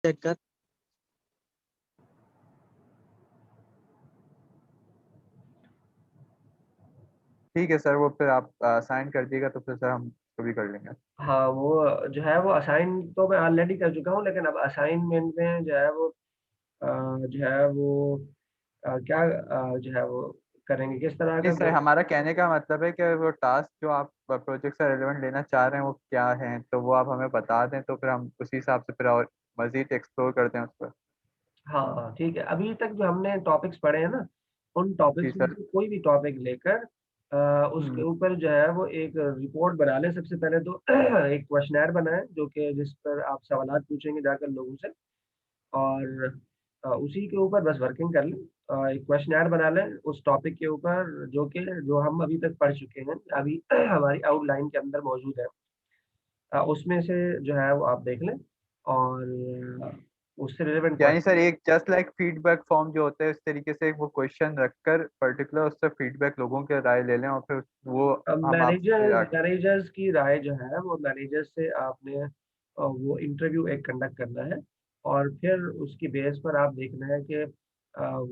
Check कर। ठीक है सर, वो फिर आप साइन कर दिएगा तो फिर सर हम कभी कर लेंगे। हाँ, वो जो है वो असाइन तो मैं ऑलरेडी कर चुका हूँ, लेकिन अब असाइनमेंट में जो है वो जो है वो क्या जो है वो करेंगे किस तरह जी का सर, हमारा कहने का मतलब है कि वो टास्क जो आप प्रोजेक्ट से रेलेवेंट लेना चाह रहे हैं वो क्या है, तो वो आप हमें बता दें तो फिर हम उसी हिसाब से फिर और मजीद एक्सप्लोर करते हैं उस पर। हाँ हाँ ठीक है। अभी तक जो हमने टॉपिक्स पढ़े हैं ना, उन जी टॉपिक्स में सर। से कोई भी टॉपिक लेकर उसके हम्म। ऊपर जो है वो एक रिपोर्ट बना लें सबसे पहले तो। एक क्वेश्चनर बनाएं जो कि जिस पर आप सवालात पूछेंगे जाकर लोगों से, और उसी के ऊपर बस वर्किंग कर लें। एक क्वेश्चनर बना लें उस टॉपिक के ऊपर जो हम अभी तक पढ़ चुके हैं, अभी हमारी आउटलाइन के अंदर मौजूद है। उसमें से जो है वो आप देख लें, और उससे रिलेवेंट यानी सर क्वेश्चन। एक जस्ट लाइक फीडबैक फॉर्म जो होता है उस तरीके से वो क्वेश्चन रखकर पर्टिकुलर उससे फीडबैक लोगों के राय ले लें और फिर वो हम आपसे मैनेजर्स की राय जो है वो मैनेजर से आपने वो इंटरव्यू एक कंडक्ट करना है, और फिर उसकी बेस पर आप देखना है कि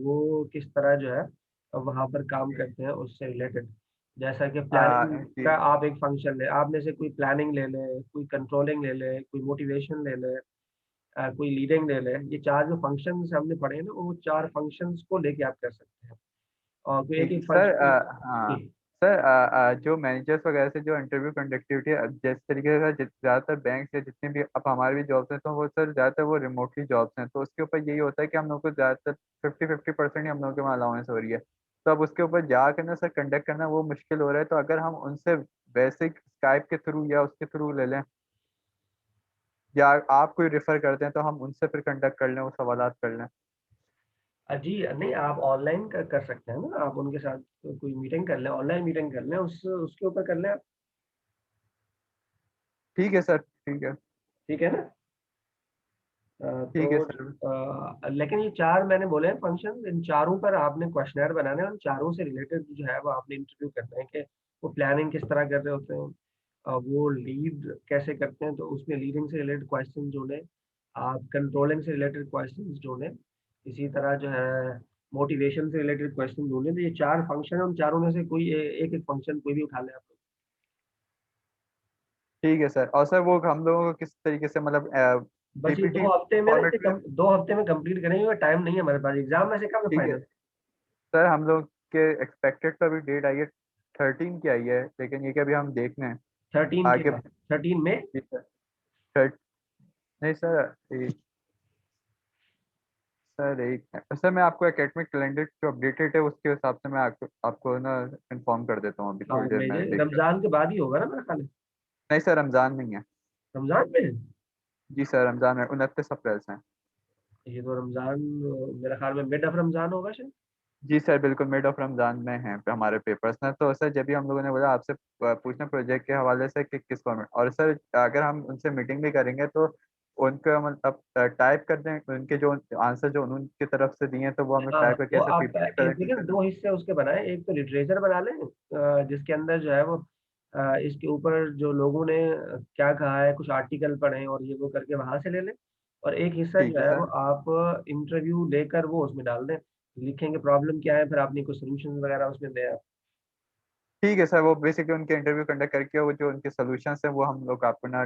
वो किस तरह जो है वहाँ पर काम करते हैं उससे रिलेटेड। जैसा कि प्लानिंग जी। का आप एक फंक्शन ले, आप में से कोई प्लानिंग ले ले, कोई कंट्रोलिंग ले ले, कोई मोटिवेशन ले ले, कोई लीडिंग ले ले। ये चार जो फंक्शंस हमने पढ़े हैं ना, वो चार फंक्शंस को लेके आप कर सकते हैं, और कोई एक ठीक एक सर। फंक्शन। हाँ सर, जो मैनेजर्स वगैरह से जो इंटरव्यू कंडक्टिविटी है, जिस तरीके से ज़्यादातर बैंक से जितने भी अब हमारे भी जॉब्स हैं तो वो सर ज़्यादातर वो रिमोटली जॉब्स हैं, तो उसके ऊपर यही होता है कि हम लोग को ज़्यादातर 50-50% ही हम लोगों के वहाँ अलाउंस हो रही है। तो अब उसके ऊपर जा कर ना सर कंडक्ट करना वो मुश्किल हो रहा है, तो अगर हम उनसे बेसिक स्काइप के थ्रू या उसके थ्रू ले लें, या आप कोई रेफर करते हैं तो हम उनसे फिर कंडक्ट कर लें, वो सवालात कर लें। जी नहीं, आप ऑनलाइन कर सकते हैं ना, आप उनके साथ कोई मीटिंग कर लें, ऑनलाइन मीटिंग कर लें, उसके ऊपर कर लें आप। ठीक है सर, ठीक है। ठीक है ना। ठीक है सर। लेकिन ये चार मैंने बोले हैं फंक्शन, इन चारों पर आपने क्वेश्चनर बनाना है, उन चारों से रिलेटेड जो है वो आपने इंटरव्यू करना है कि वो प्लानिंग किस तरह कर रहे होते हैं, वो लीड कैसे करते हैं, तो उसमें लीडिंग से रिलेटेड क्वेश्चन जोड़ें, आप कंट्रोलिंग से रिलेटेड क्वेश्चन जोड़ें, इसी तरह जो है मोटिवेशन से रिलेटेड क्वेश्चन ढूंढें। तो ये चार फंक्शन है, उन चारों में से कोई एक एक फंक्शन कोई भी उठा लें आप लोग। ठीक है सर। और सर वो हम लोगों को किस तरीके से मतलब बस ये पीपीटी 2 हफ्ते में ना, फॉर्मेट में? 2 हफ्ते में कंप्लीट करेंगे, टाइम नहीं है हमारे पास, एग्जाम में से कब है ठीक है फाइनल। सर, हम लोग के एक्सपेक्टेड तो अभी डेट आई है 13 की आई है, लेकिन ये कि अभी हम देख लें 13 आगे। के, 13 में। जी सर। थर्ट नहीं सर, सर एक सर मैं आपको एकेडमिक कैलेंडर जो अपडेटेड है उसके हिसाब से मैं आपको ना इन्फॉर्म कर देता हूँ, अभी हाँ, थोड़ी देर में मेरे देख कर। रमजान के बाद ही होगा ना मेरा ख्याल है। नहीं सर, रमज़ान नहीं है। रमजान में है? जी सर, रमज़ान है, 29 अप्रैल से है। ये तो रमजान मेरा ख्याल में मिड ऑफ रमजान होगा शायद। जी सर बिल्कुल, मिड ऑफ रमज़ान में है हमारे पेपर्स ना, तो सर जब भी हम लोगों ने बोला आपसे पूछना प्रोजेक्ट के हवाले से कि किस फॉर्मेट, और सर अगर हम उनसे मीटिंग भी करेंगे तो उनका मतलब टाइप कर दें उनके जो आंसर जो उनकी तरफ से दिए हैं तो वो हमें हाँ, टाइप करके तो ऐसे आप पीपीटी इस देखिए प्रेजेंटेशन में। दो हिस्से उसके बनाए, एक तो लिटरेचर बना लें जिसके अंदर जो है वो इसके ऊपर जो लोगों ने क्या कहा है, कुछ आर्टिकल पढ़े और ये वो करके वहां से ले लें, और एक हिस्सा ठीक जो है है वो सर। आप इंटरव्यू लेकर वो उसमें डाल दें, लिखेंगे प्रॉब्लम क्या है, फिर आपने कुछ सोल्यूशन वगैरह उसमें दें। ठीक है सर, वो बेसिकली उनके इंटरव्यू कंडक्ट करके वो जो उनके सोल्यूशंस हैं वो हम लोग आपको ना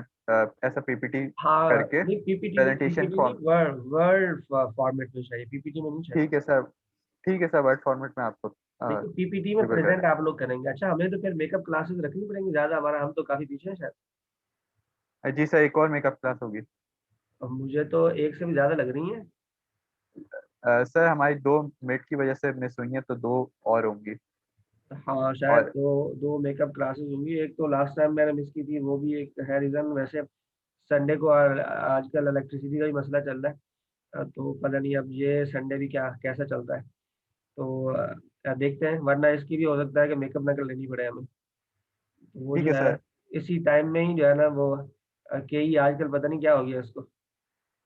ऐसा पीपीटी हाँ करके नहीं, पीपीटी नहीं, प्रेजेंटेशन पीपीटी नहीं, फॉर्म। वर्ड वर्ड फॉर्मेट में चाहिए, पीपीटी में नहीं चाहिए। ठीक है सर। ठीक है सर, वर्ड फॉर्मेट में आपको देखिए पीपीटी में प्रिपेयर कर प्रेजेंट दें। आप लोग करेंगे। अच्छा, हमें तो फिर मेकअप क्लासेस रखनी पड़ेंगी ज्यादा, हमारा हम तो काफी पीछे हैं शायद। जी सर, एक और मेकअप क्लास होगी। अब मुझे तो एक से भी ज्यादा लग रही है। सर हमारी 2 मिनट की वजह से मिस हुई है तो 2 और होंगी। हाँ शायद और दो दो मेकअप क्लासेस होंगी, एक तो लास्ट टाइम मैंने मिस की थी, वो भी एक है रीजन वैसे। संडे को आजकल इलेक्ट्रिसिटी का ही मसला चल रहा है, तो पता नहीं अब ये संडे भी क्या कैसा चलता है। तो देखते हैं, वरना इसकी भी हो सकता है कि मेकअप ना कर लेनी पड़े हमें। तो वो ठीक जो है है सर। इसी टाइम में ही जो है ना वो के ही आजकल पता नहीं क्या हो गया उसको।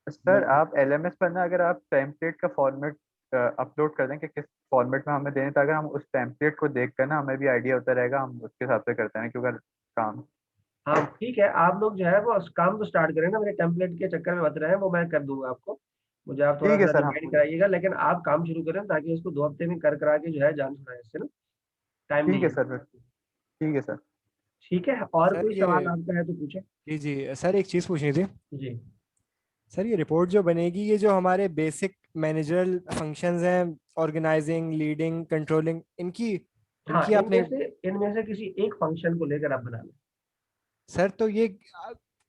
सर आप एलएमएस पर ना अगर आप टेम्पलेट का फॉर्मेट अपलोड कर दें कि किस फॉर्मेट में हमें देने, तो अगर हम उस टेम्पलेट को देख कर ना हमें भी आइडिया होता रहेगा, हम उसके हिसाब से करते हैं क्योंकि काम। हाँ ठीक है, आप लोग जो है वो काम तो स्टार्ट करें ना, मेरे टेम्पलेट के चक्कर में मत रहे, वो मैं कर दूंगा आपको, मुझे आप थोड़ा ठीक है सा सर, रिमाइंड हम कराइएगा, लेकिन आप काम शुरू करें ताकि इसको 2 हफ्ते में कर करा के जो है जान छुड़ाए इससे ना, टाइम ठीक नहीं है है। सर, ठीक है सर। ठीक है, और सर कोई ये, सवाल आपका है तो पूछे। जी जी सर, एक चीज़ पूछनी थी। जी। सर ये रिपोर्ट जो बनेगी, ये जो हमारे बेसिक मैनेजरल फंक्शंस हैं, ऑर्गेनाइजिंग, लीडिंग, कंट्रोलिंग, इनकी हाँ, इनकी आपने, इनमें से किसी एक फंक्शन को लेकर आप बना लें। सर तो ये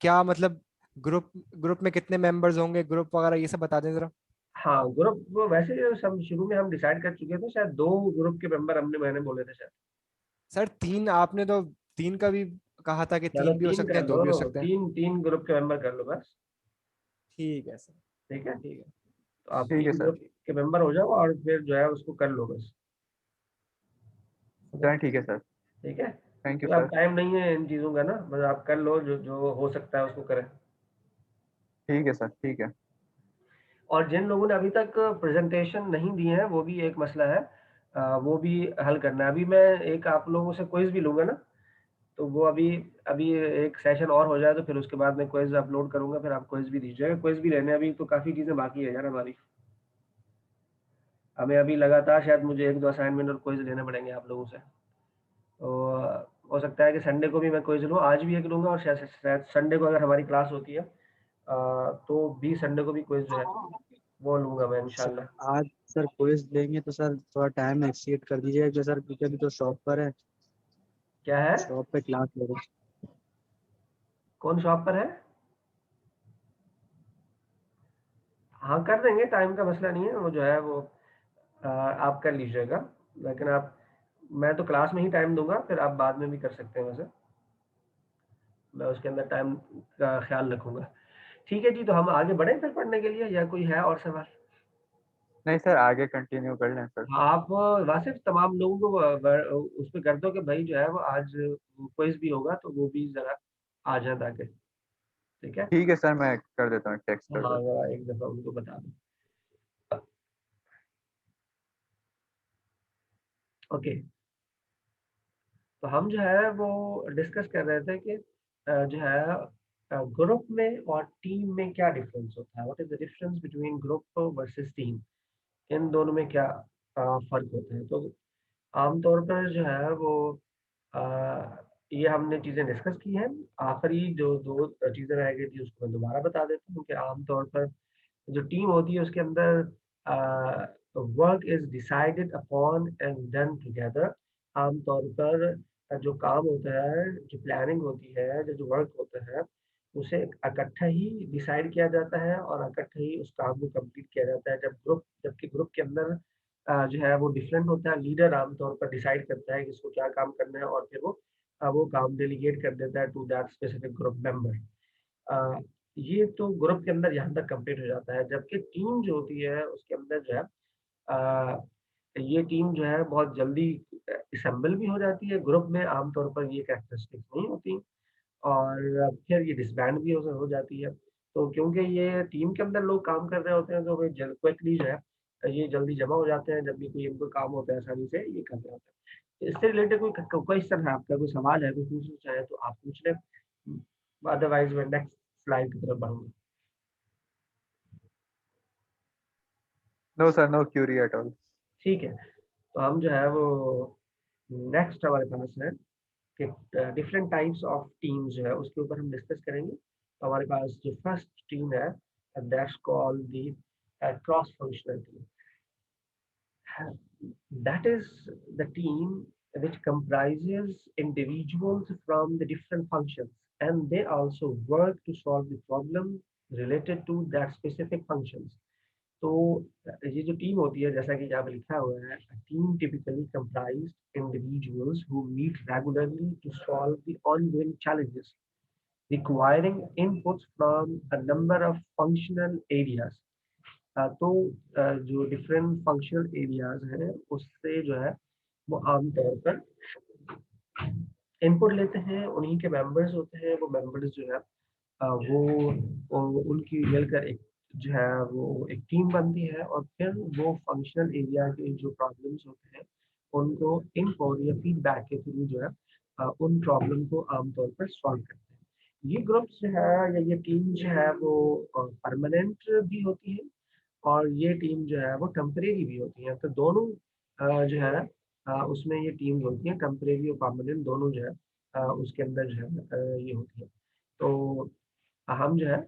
क्या मतलब, ग्रुप ग्रुप में कितने मेंबर्स होंगे, ग्रुप वगैरह ये सब बता दें जरा। हाँ, ग्रुप वो वैसे सब शुरू में हम डिसाइड कर चुके थे, शायद 2 ग्रुप के मेंबर मैंने बोले थे शायद। सर तीन, आपने तो तीन का भी कहा था कि चलो 3 भी हो 3 सकते कर हैं, 2 लो, भी हो सकते हैं। तीन तीन ग्रुप के मेंबर कर लो बस। ठीक है सर। ठीक है, ठीक है। तो आप ठीक है 3 ग्रुप सर। के मेंबर हो जाओ और फिर जो है उसको कर लो बस। चलें, ठीक है सर। ठीक है, थैंक यू तो अब सर। टाइम नहीं है इन चीज़ों का ना, बस आप कर लो, जो जो हो सकता है उसको करें। ठीक है सर, ठीक है। और जिन लोगों ने अभी तक प्रेजेंटेशन नहीं दी है, वो भी एक मसला है, वो भी हल करना है। अभी मैं एक आप लोगों से क्विज भी लूंगा ना, तो वो अभी अभी एक सेशन और हो जाए तो फिर उसके बाद मैं क्विज अपलोड करूंगा, फिर आप क्विज भी दीजिएगा। क्विज भी लेने अभी तो काफ़ी चीज़ें बाकी है यार हमारी, हमें अभी लगातार शायद मुझे 1-2 असाइनमेंट और क्विज लेने पड़ेंगे आप लोगों से। तो हो सकता है कि संडे को भी मैं क्विज लूँ, आज भी एक लूंगा, और शायद शायद संडे को अगर हमारी क्लास होती है तो भी संडे को भी क्विज जो है वो लूंगा मैं सर इंशाल्लाह। आज सर क्विज लेंगे तो सर थोड़ा टाइम एक्सीड कर दीजिएगा जो सर, क्योंकि अभी तो शॉप पर है, क्या है? शॉप पे क्लास ले रहे हैं। कौन शॉप पर है? हाँ कर देंगे, टाइम का मसला नहीं है, वो जो है वो आप कर लीजिएगा, लेकिन आप, मैं तो क्लास में ही टाइम दूंगा, फिर आप बाद में भी कर सकते हैं वैसे, मैं उसके अंदर टाइम का ख्याल रखूंगा। ठीक है जी, तो हम आगे बढ़े फिर पढ़ने के लिए, या कोई है और सवाल? नहीं सर, आगे कंटिन्यू कर लें सर। आप वासिफ तमाम लोगों को उस पर कर दो कि भाई जो है वो आज क्विज भी होगा, तो वो भी जरा आ जाए ताकि। ठीक है, ठीक है सर, मैं कर देता हूँ, टेक्स्ट कर हाँ देता जरा एक दफा उनको बता दो। ओके, तो हम जो है वो डिस्कस कर रहे थे कि जो है ग्रुप में और टीम में क्या डिफरेंस होता है, what is the difference between group versus team, इन दोनों में क्या फर्क होता है। तो आमतौर पर जो है वो अ, ये हमने चीज़ें डिस्कस की हैं। आखिरी जो 2 चीज़ें रह गई थी उसको मैं दोबारा बता देता हूँ कि आमतौर पर जो टीम होती है उसके अंदर work is decided upon and done together. आमतौर पर जो काम होता है, जो प्लानिंग होती है, जो वर्क होता है, उसे इकट्ठा ही डिसाइड किया जाता है और इकट्ठा ही उस काम को कंप्लीट किया जाता है। जबकि ग्रुप के अंदर जो है वो डिफरेंट होता है। लीडर आमतौर पर डिसाइड करता है कि इसको क्या काम करना है और फिर वो काम डेलीगेट कर देता है to that specific group member. Uh, ये तो ग्रुप के अंदर यहाँ तक कंप्लीट हो जाता है, जबकि टीम जो होती है उसके अंदर जो है अ, ये टीम जो है बहुत जल्दी असेंबल भी हो जाती है। ग्रुप में आमतौर पर ये कैरेक्टरिस्टिक्स नहीं होती और फिर ये डिसबैंड भी हो जाती है। तो क्योंकि ये टीम के अंदर लोग काम कर रहे होते हैं, तो वे क्विकली जो है ये जल्दी जमा हो जाते हैं, जब भी कोई इनको काम होता है आसानी से ये कर रहे होते हैं। इससे रिलेटेड कोई क्वेश्चन है आपका, कोई सवाल है, कोई पूछना चाहे तो आप पूछ लें, अदरवाइज मैं नेक्स्ट स्लाइड की तरफ बढ़ूंगा। No sir, no query at all. ठीक है, तो हम जो है वो नेक्स्ट हमारे पास है कि डिफरेंट टाइप्स ऑफ टीम्स जो है उसके ऊपर हम डिस्कस करेंगे। तो हमारे पास जो फर्स्ट टीम है, that's called the cross functional team. That is the team which comprises individuals from the different functions, and they also work to solve the problem related to that specific functions. तो ये जो team होती है, जैसा कि यहाँ पे लिखा हुआ है, team typically comprised individuals who meet regularly to solve the ongoing challenges requiring inputs from a number of functional areas। तो जो डिफरेंट फंक्शनल एरियाज हैं उससे जो है वो आमतौर पर इनपुट लेते हैं, उन्हीं के मेंबर्स होते हैं। वो मेंबर्स जो है उनकी मिलकर एक जो है वो एक टीम बनती है और फिर वो फंक्शनल एरिया के जो प्रॉब्लम्स होते हैं उनको इनपुट या फीडबैक के थ्रू जो है उन प्रॉब्लम को आमतौर पर सॉल्व करते हैं। ये ग्रुप्स जो है या ये टीम जो है वो परमानेंट भी होती है और ये टीम जो है वो टेम्परेरी भी होती है। तो दोनों जो है उसमें ये टीम्स होती हैं, टेम्परेरी और परमानेंट दोनों जो है उसके अंदर जो है ये होती है। तो हम जो है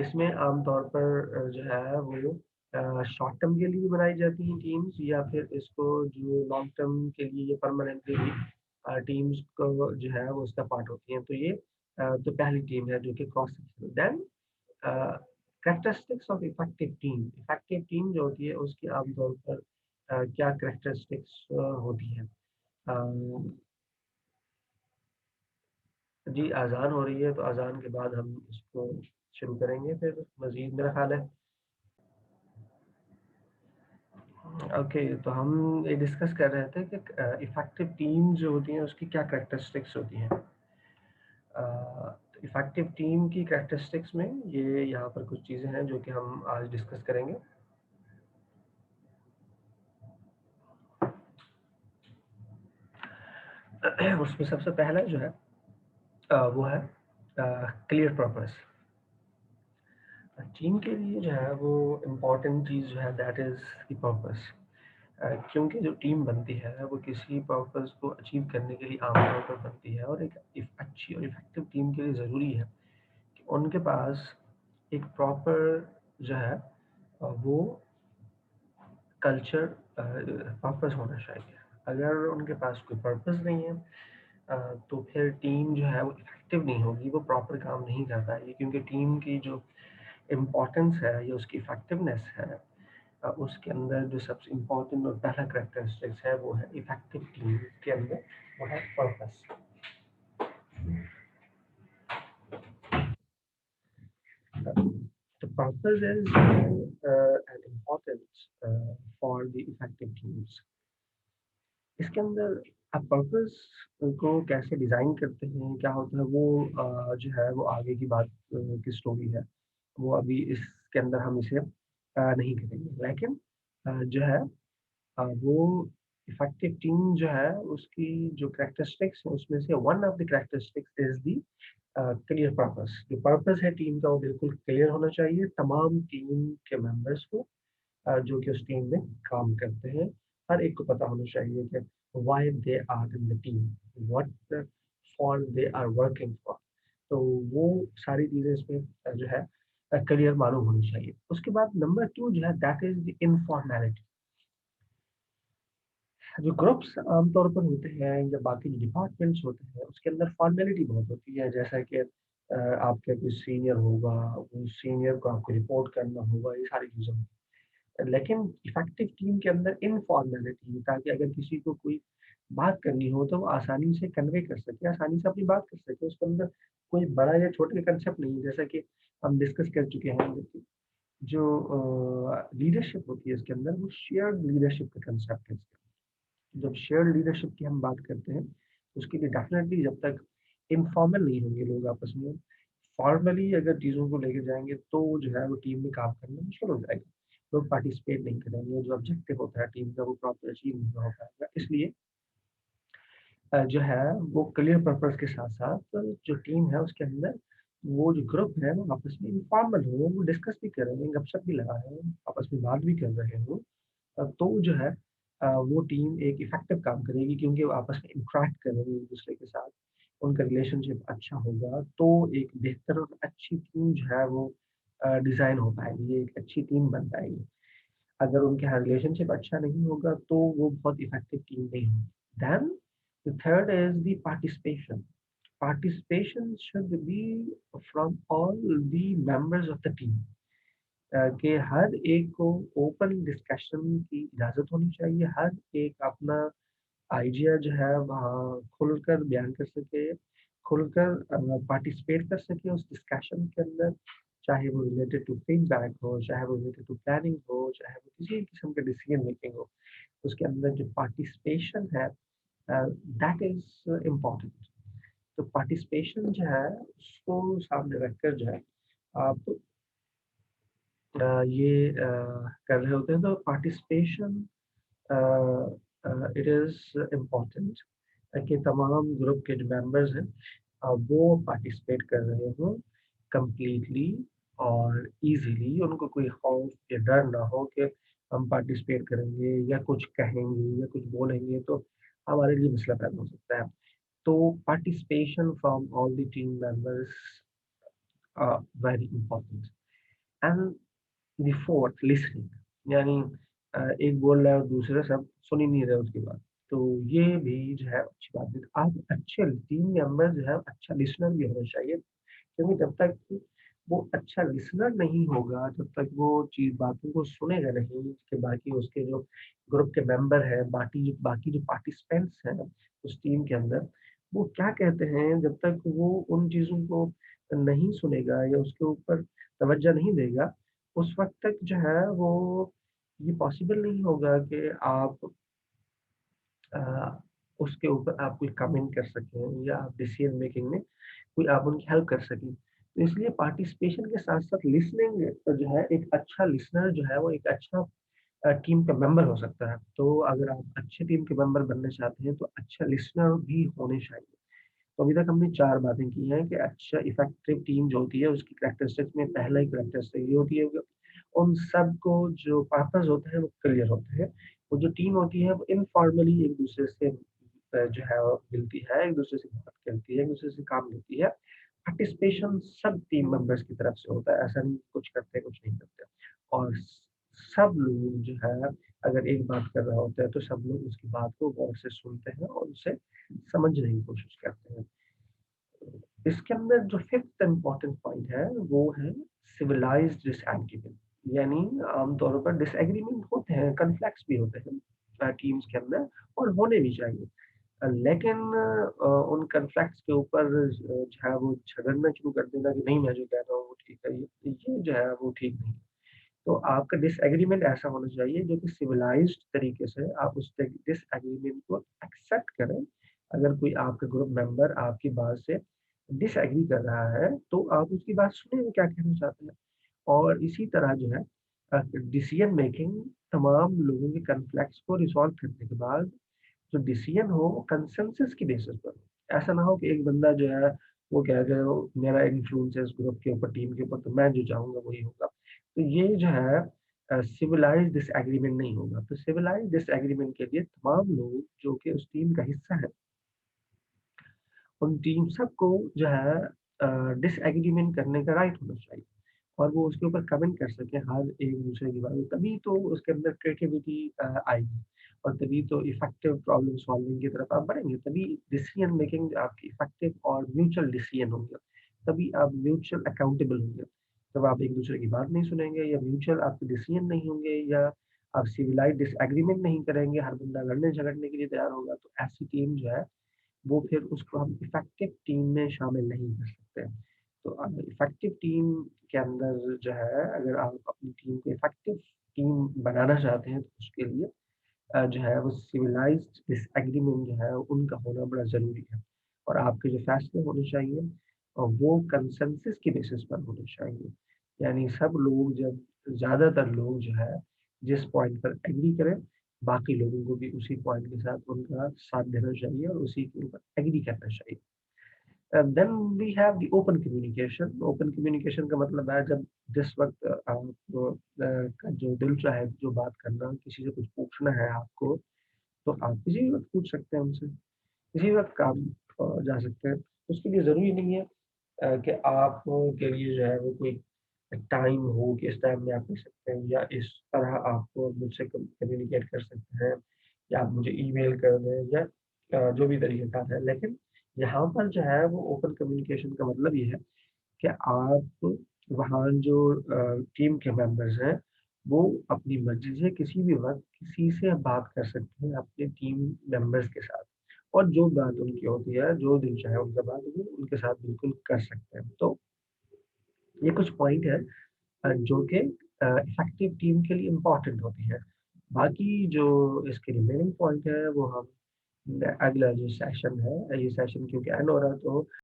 इसमें आमतौर पर जो है वो शॉर्ट टर्म के लिए बनाई जाती हैं टीम्स, या फिर इसको जो लॉन्ग टर्म के लिए ये परमानेंटली भी टीम्स को जो है वो उसका पार्ट होती हैं। तो ये तो पहली टीम है जो कि cross sectional. Then characteristics of effective team जो होती है उसकी आमतौर पर क्या कैरेक्टरिस्टिक्स होती है। जी अजान हो रही है, तो अजान के बाद हम इसको शुरू करेंगे फिर मजीद, मेरा ख्याल है। ओके, तो हम ये डिस्कस कर रहे थे कि इफेक्टिव टीम जो होती है उसकी क्या कैरेक्टरिस्टिक्स होती हैं। इफेक्टिव टीम की कैरेक्टरिस्टिक्स में ये यहाँ पर कुछ चीज़ें हैं जो कि हम आज डिस्कस करेंगे। उसमें सबसे पहला जो है वो है क्लियर पर्पस। टीम के लिए जो है वो इम्पोर्टेंट चीज़ जो है दैट इज़ द पर्पस। क्योंकि जो टीम बनती है वो किसी पर्पस को अचीव करने के लिए आमतौर पर बनती है, और एक अच्छी और इफेक्टिव टीम के लिए ज़रूरी है कि उनके पास एक प्रॉपर जो है वो कल्चर पर्पस होना चाहिए। अगर उनके पास कोई पर्पस नहीं है तो फिर टीम जो है वो इफेक्टिव नहीं होगी, वो प्रॉपर काम नहीं कर पाएगी, क्योंकि टीम की जो इम्पोर्टेंस है या उसकी इफेक्टिवनेस है उसके अंदर जो सबसे इम्पोर्टेंट और पहला कैरेक्टरिस्टिक्स है वो है इफेक्टिव टीम के अंदर वो है purpose. The purpose is an importance for the effective teams. इसके अंदर आप पर्पस को कैसे डिज़ाइन करते हैं, क्या होता है वो जो है वो आगे की बात की स्टोरी है, वो अभी इसके अंदर हम इसे नहीं करेंगे। लेकिन जो है वो इफेक्टिव टीम जो है उसकी जो कैरेक्टरिस्टिक्स है उसमें से one of the characteristics is the clear purpose. जो पर्पस है टीम का वो बिल्कुल क्लियर होना चाहिए तमाम टीम के मेंबर्स को जो कि उस टीम में काम करते हैं। हर एक को पता होना चाहिए कि why they are in the team, what for they are working for. तो वो सारी चीज़ें इसमें जो है क्लियर मालूम होनी चाहिए। उसके बाद नंबर 2 जो है दैट इज द इनफॉर्मेलिटी। जो ग्रुप्स आमतौर पर होते हैं या बाकी जो डिपार्टमेंट्स होते हैं उसके अंदर फॉर्मेलिटी बहुत होती है, जैसा कि आपके कोई सीनियर होगा, उस सीनियर को आपको रिपोर्ट करना होगा, ये सारी चीज़ें होती हैं। लेकिन इफेक्टिव टीम के अंदर इनफॉर्मेलिटी, ताकि अगर किसी को कोई बात करनी हो तो वो आसानी से कन्वे कर सके, आसानी से अपनी बात कर सके। उसके अंदर कोई बड़ा या छोटे कंसेप्ट नहीं है, जैसा कि हम डिस्कस कर चुके हैं। जो लीडरशिप होती है इसके अंदर वो शेयर्ड लीडरशिप का कंसेप्ट है। जब शेयर्ड लीडरशिप की हम बात करते हैं तो उसके लिए डेफिनेटली जब तक इनफॉर्मल नहीं होंगे लोग आपस में, फॉर्मली अगर चीज़ों को लेके जाएंगे तो जो है वो टीम में काम करना मुश्किल हो जाएगा। लोग पार्टिसिपेट नहीं करेंगे, जो ऑब्जेक्टिव होता है टीम का वो प्रॉपर अचीव नहीं हो पाएगा। इसलिए जो है वो क्लियर पर्पस के साथ साथ जो टीम है उसके अंदर वो जो ग्रुप है वो आपस में इनफॉर्मल हो, वो डिस्कस भी कर रहे हैं, गपशप भी लगा रहे हैं, आपस में बात भी कर रहे हो, तो जो है वो टीम एक इफेक्टिव काम करेगी, क्योंकि वो आपस में इंटरेक्ट करेंगे एक दूसरे के साथ, उनका रिलेशनशिप अच्छा होगा, तो एक बेहतर और अच्छी टीम जो है वो डिज़ाइन हो पाएगी, एक अच्छी टीम बन पाएगी। अगर उनके यहाँ रिलेशनशिप अच्छा नहीं होगा तो वो बहुत इफेक्टिव टीम नहीं होगी। Then the third is the participation. Participation should be from all the members of the team, कि हर एक को ओपन डिस्कशन की इजाज़त होनी चाहिए, हर एक अपना आइडिया जो है वहाँ खुलकर बयान कर सके, खुलकर पार्टिसिपेट कर सके उस डिस्कशन के अंदर, चाहे वो रिलेटेड टू फीडबैक हो, चाहे वो रिलेटेड टू प्लानिंग हो, चाहे वो किसी किस्म का डिसीजन मेकिंग हो। उसके अंदर जो पार्टिसिपेशन है दैट इज इम्पोर्टेंट। तो पार्टिसिपेशन जो है उसको सामने रखकर जो है आप ये कर रहे होते हैं। तो पार्टिसिपेशन इट इज़ इम्पोर्टेंट कि तमाम ग्रुप के जो मेंबर्स हैं वो पार्टिसिपेट कर रहे हों कंप्लीटली और इजीली, उनको कोई खौफ या डर ना हो कि हम पार्टिसिपेट करेंगे या कुछ कहेंगे या कुछ बोलेंगे तो हमारे लिए मसला पैदा हो सकता है। तो participation from all the team members very important. And the fourth, listening, यानी एक बोल रहा है और दूसरे सब सुन ही नहीं रहे उसकी बात। तो ये भी जो है अच्छी बात है। आप अच्छे टीम मेंबर जो है अच्छा लिसनर भी होना चाहिए, क्योंकि जब तक वो अच्छा लिसनर नहीं होगा, जब तक वो चीज़ बातों को सुनेगा नहीं कि बाकी उसके जो ग्रुप के मेंबर हैं, बाकी जो पार्टिसिपेंट्स हैं उस टीम के अंदर, वो क्या कहते हैं, जब तक वो उन चीज़ों को नहीं सुनेगा या उसके ऊपर तवज्जो नहीं देगा, उस वक़्त तक जो है वो ये पॉसिबल नहीं होगा कि आप अ, उसके ऊपर आप कोई कमेंट कर सकें या आप डिसीजन मेकिंग में कोई आप उनकी हेल्प कर सकें। तो इसलिए पार्टिसिपेशन के साथ-साथ लिसनिंग जो है, एक अच्छा लिसनर जो है वो एक अच्छा टीम का मेंबर हो सकता है। तो अगर आप अच्छे टीम के मेंबर बनना चाहते हैं तो अच्छा लिसनर भी होने चाहिए। तो अभी तक हमने 4 बातें की हैं कि अच्छा इफेक्टिव टीम जो होती है उसकी कैरेक्टरिस्टिक्स में पहला ही कैरेक्टरिस्टिक ये होती है कि उन सबको जो पर्पस होते हैं वो क्लियर होते हैं। वो जो टीम होती है वो इनफॉर्मली एक दूसरे से जो है वो मिलती है, एक दूसरे से बात करती है, एक दूसरे से काम लेती है। पार्टिसिपेशन सब टीम मेंबर्स की तरफ से होता है, ऐसा नहीं कुछ करते कुछ नहीं करते। और सब लोग जो है अगर एक बात कर रहा होता है तो सब लोग उसकी बात को गौर से सुनते हैं और उसे समझने की कोशिश करते हैं। इसके अंदर जो फिफ्थ इम्पोर्टेंट पॉइंट है वो है सिविलाइज्ड डिसएग्रीमेंट। यानी आमतौर पर डिसएग्रीमेंट होते हैं, कॉन्फ्लिक्ट्स भी होते हैं टीम्स के अंदर और होने भी चाहिए। लेकिन उन कॉन्फ्लिक्ट्स के ऊपर जो है वो झगड़ना शुरू कर देना कि नहीं मैं जो कह रहा हूँ वो ठीक है, ये जो है वो ठीक नहीं है। तो आपका डिसएग्रीमेंट ऐसा होना चाहिए जो कि सिविलाइज्ड तरीके से आप उस डिसएग्रीमेंट को एक्सेप्ट करें। अगर कोई आपका ग्रुप मेंबर आपकी बात से डिसएग्री कर रहा है तो आप उसकी बात सुने वो क्या कहना चाहते हैं। और इसी तरह जो है डिसीजन मेकिंग, तमाम लोगों के कॉन्फ्लिक्ट्स को रिसॉल्व करने के बाद जो डिसीजन हो वो कंसेंसस की बेसिस पर हो। ऐसा ना हो कि एक बंदा जो है वो कह रहे हो मेरा इन्फ्लुएंस है इस ग्रुप के ऊपर, टीम के ऊपर, तो मैं जो चाहूंगा वही होगा। तो ये जो है सिविलाइज्ड डिसएग्रीमेंट नहीं होगा। तो सिविलाइज्ड डिसएग्रीमेंट के लिए तमाम लोग जो कि उस टीम का हिस्सा है, उन टीम सबको जो है डिसएग्रीमेंट करने का राइट होना चाहिए और वो उसके ऊपर कमेंट कर सके हर एक दूसरे की बात में। तभी तो उसके अंदर क्रिएटिविटी आएगी और तभी तो इफेक्टिव प्रॉब्लम सॉल्विंग की तरफ आप बढ़ेंगे। तभी डिसीजन मेकिंग आपकी इफेक्टिव और म्यूचुअल डिसीजन होंगे। तभी आप म्यूचुअल अकाउंटेबल होंगे। जब आप एक दूसरे की बात नहीं सुनेंगे या म्यूचुअल आपके डिसीजन नहीं होंगे या आप सिविलाइज डिसएग्रीमेंट नहीं करेंगे, हर बंदा लड़ने झगड़ने के लिए तैयार होगा, तो ऐसी टीम जो है वो फिर उसको हम इफेक्टिव टीम में शामिल नहीं कर सकते। तो इफेक्टिव टीम के अंदर जो है अगर आप अपनी टीम को इफेक्टिव टीम बनाना चाहते हैं तो उसके लिए जो है वो सिविलाइज्ड डिसएग्रीमेंट जो है उनका होना बड़ा ज़रूरी है। और आपके जो फैसले होने चाहिए वो कंसेंसस की बेसिस पर होने चाहिए। यानी सब लोग जब ज़्यादातर लोग जो है जिस पॉइंट पर एग्री करें, बाकी लोगों को भी उसी पॉइंट के साथ उनका साथ देना चाहिए और उसी के ऊपर एग्री करना चाहिए। Then we have the open communication. Open communication का मतलब है जब जिस वक़्त का जो दिल चाहे जो बात करना, किसी से कुछ पूछना है आपको, तो आप किसी भी वक़्त पूछ सकते हैं उनसे, किसी भी वक़्त आप जा सकते हैं। उसके लिए ज़रूरी नहीं है कि आप के लिए जो है वो कोई टाइम हो कि इस टाइम में आप कर सकते हैं या इस तरह आप मुझसे कम्युनिकेट कर सकते हैं या आप मुझे ईमेल कर दें या जो भी तरीक़ेकार है। लेकिन यहाँ पर जो है वो ओपन कम्युनिकेशन का मतलब ये है कि आप वहाँ जो टीम के मेंबर्स हैं, वो अपनी मर्ज़ी से किसी भी वक़्त किसी से बात कर सकते हैं अपने टीम मेंबर्स के साथ। और जो बात उनकी होती है, जो दिल चाहे उनका बात वो उनके साथ बिल्कुल कर सकते हैं। तो ये कुछ पॉइंट है जो कि इफेक्टिव टीम के लिए इम्पोर्टेंट होती है। बाकी जो इसके रिमेनिंग पॉइंट है वो हम अगला जो सेशन है, ये सेशन क्योंकि एंड हो रहा है तो